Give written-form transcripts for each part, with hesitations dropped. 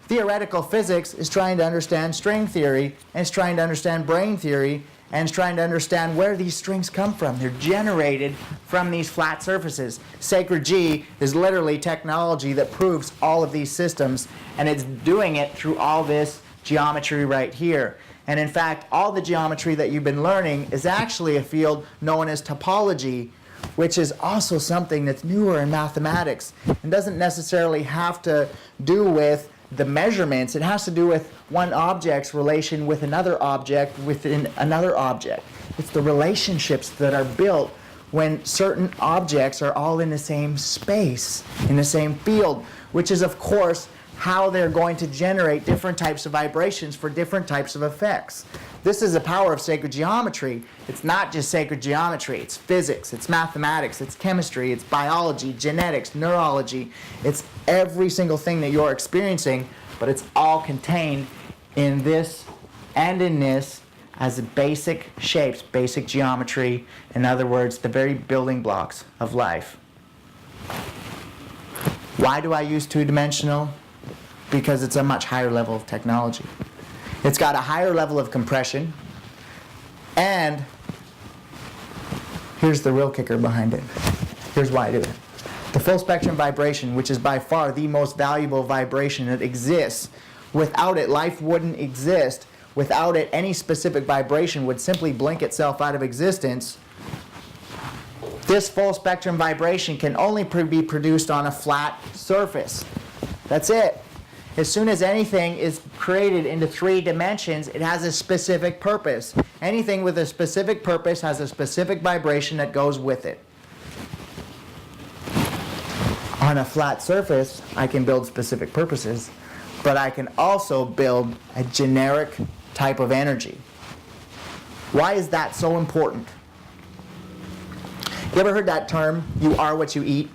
Theoretical physics is trying to understand string theory, and it's trying to understand brain theory, and it's trying to understand where these strings come from. They're generated from these flat surfaces. Sacred G is literally technology that proves all of these systems, and it's doing it through all this geometry right here. And in fact, all the geometry that you've been learning is actually a field known as topology, which is also something that's newer in mathematics and doesn't necessarily have to do with the measurements. It has to do with one object's relation with another object within another object. It's the relationships that are built when certain objects are all in the same space, in the same field, which is, of course, how they're going to generate different types of vibrations for different types of effects. This is the power of sacred geometry. It's not just sacred geometry. It's physics, it's mathematics, it's chemistry, it's biology, genetics, neurology. It's every single thing that you're experiencing, but it's all contained in this and in this as basic shapes, basic geometry. In other words, the very building blocks of life. Why do I use two-dimensional? Because it's a much higher level of technology. It's got a higher level of compression, and here's the real kicker behind it. Here's why I do it. The full spectrum vibration, which is by far the most valuable vibration that exists. Without it, life wouldn't exist. Without it, any specific vibration would simply blink itself out of existence. This full spectrum vibration can only be produced on a flat surface. That's it. As soon as anything is created into 3 dimensions, it has a specific purpose. Anything with a specific purpose has a specific vibration that goes with it. On a flat surface, I can build specific purposes, but I can also build a generic type of energy. Why is that so important? You ever heard that term, you are what you eat?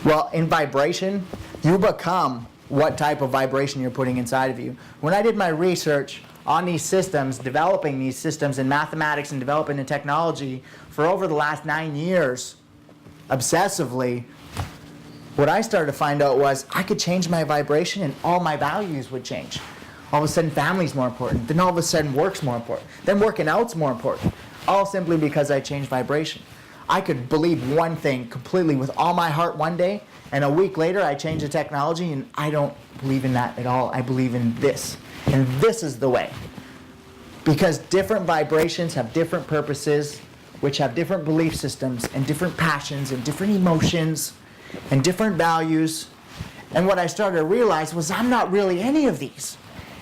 Well, in vibration, you become what type of vibration you're putting inside of you. When I did my research on these systems, developing these systems in mathematics and developing in technology for over the last 9 years, obsessively, what I started to find out was I could change my vibration and all my values would change. All of a sudden, family's more important. Then all of a sudden, work's more important. Then working out's more important. All simply because I changed vibration. I could believe one thing completely with all my heart one day, and a week later I change the technology and I don't believe in that at all. I believe in this. And this is the way. Because different vibrations have different purposes, which have different belief systems and different passions and different emotions and different values. And what I started to realize was I'm not really any of these.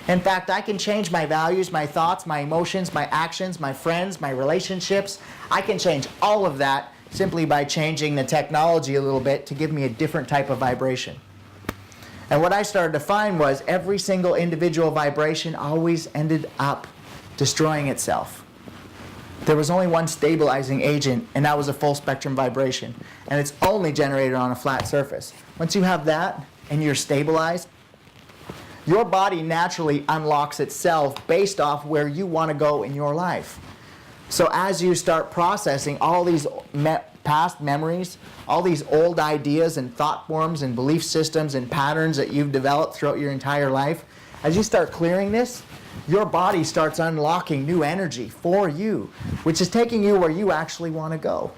In fact, I can change my values, my thoughts, my emotions, my actions, my friends, my relationships. I can change all of that simply by changing the technology a little bit to give me a different type of vibration. And what I started to find was every single individual vibration always ended up destroying itself. There was only one stabilizing agent, and that was a full spectrum vibration. And it's only generated on a flat surface. Once you have that and you're stabilized, your body naturally unlocks itself based off where you want to go in your life. So as you start processing all these past memories, all these old ideas and thought forms and belief systems and patterns that you've developed throughout your entire life, as you start clearing this, your body starts unlocking new energy for you, which is taking you where you actually want to go.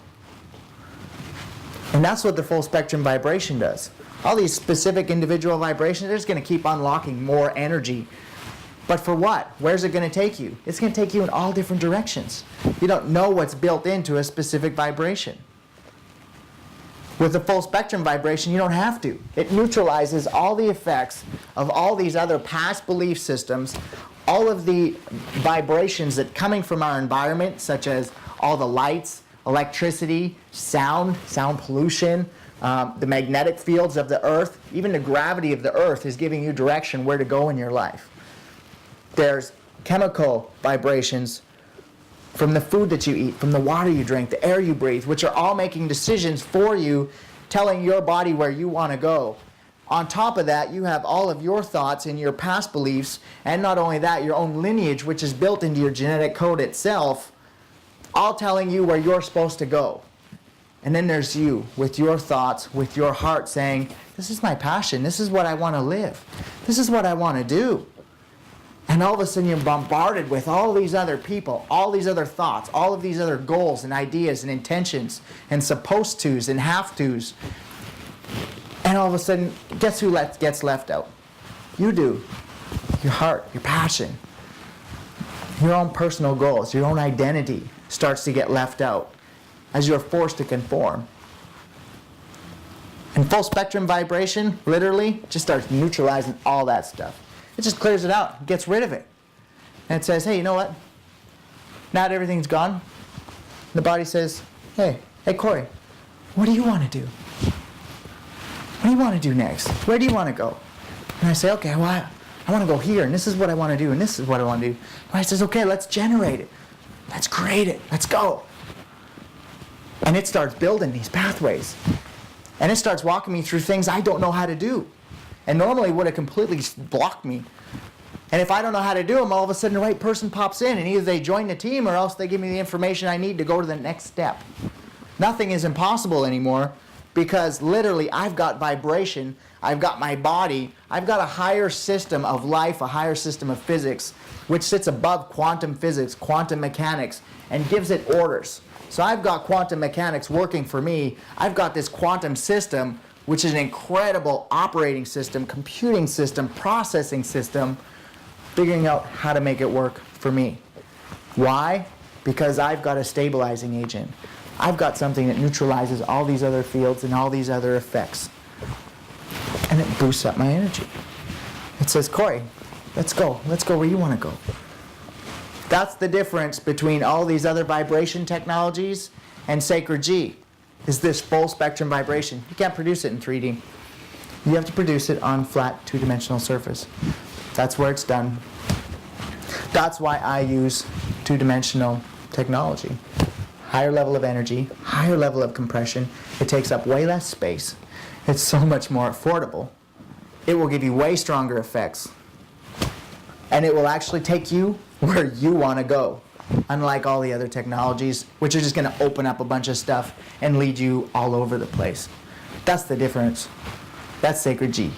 And that's what the full spectrum vibration does. All these specific individual vibrations, they're just going to keep unlocking more energy. But for what? Where's it going to take you? It's going to take you in all different directions. You don't know what's built into a specific vibration. With the full spectrum vibration, you don't have to. It neutralizes all the effects of all these other past belief systems, all of the vibrations that coming from our environment, such as all the lights, electricity, sound pollution, the magnetic fields of the earth, even the gravity of the earth is giving you direction where to go in your life. There's chemical vibrations from the food that you eat, from the water you drink, the air you breathe, which are all making decisions for you, telling your body where you want to go. On top of that, you have all of your thoughts and your past beliefs, and not only that, your own lineage, which is built into your genetic code itself, all telling you where you're supposed to go. And then there's you, with your thoughts, with your heart saying, This is my passion. This is what I want to live. This is what I want to do. And all of a sudden you're bombarded with all these other people, all these other thoughts, all of these other goals and ideas and intentions and supposed tos and have tos. And all of a sudden, guess who gets left out? You do. Your heart, your passion, your own personal goals, your own identity starts to get left out as you're forced to conform. And full spectrum vibration, literally, just starts neutralizing all that stuff. It just clears it out, gets rid of it. And it says, hey, you know what? Now that everything's gone, the body says, hey, Corey, what do you want to do? What do you want to do next? Where do you want to go? And I say, okay, well, I want to go here, and this is what I want to do, and this is what I want to do. And I says, okay, let's generate it. Let's create it. Let's go. And it starts building these pathways. And it starts walking me through things I don't know how to do. And normally would have completely blocked me. And if I don't know how to do them, all of a sudden the right person pops in, and either they join the team or else they give me the information I need to go to the next step. Nothing is impossible anymore because literally I've got vibration, I've got my body, I've got a higher system of life, a higher system of physics, which sits above quantum physics, quantum mechanics, and gives it orders. So I've got quantum mechanics working for me. I've got this quantum system, which is an incredible operating system, computing system, processing system, figuring out how to make it work for me. Why? Because I've got a stabilizing agent. I've got something that neutralizes all these other fields and all these other effects. And it boosts up my energy. It says, Corey, let's go. Let's go where you want to go. That's the difference between all these other vibration technologies and Sacred G, is this full spectrum vibration. You can't produce it in 3D. You have to produce it on flat two-dimensional surface. That's where it's done. That's why I use two-dimensional technology. Higher level of energy, higher level of compression. It takes up way less space. It's so much more affordable. It will give you way stronger effects. And it will actually take you where you want to go. Unlike all the other technologies, which are just going to open up a bunch of stuff and lead you all over the place. That's the difference. That's Sacred G.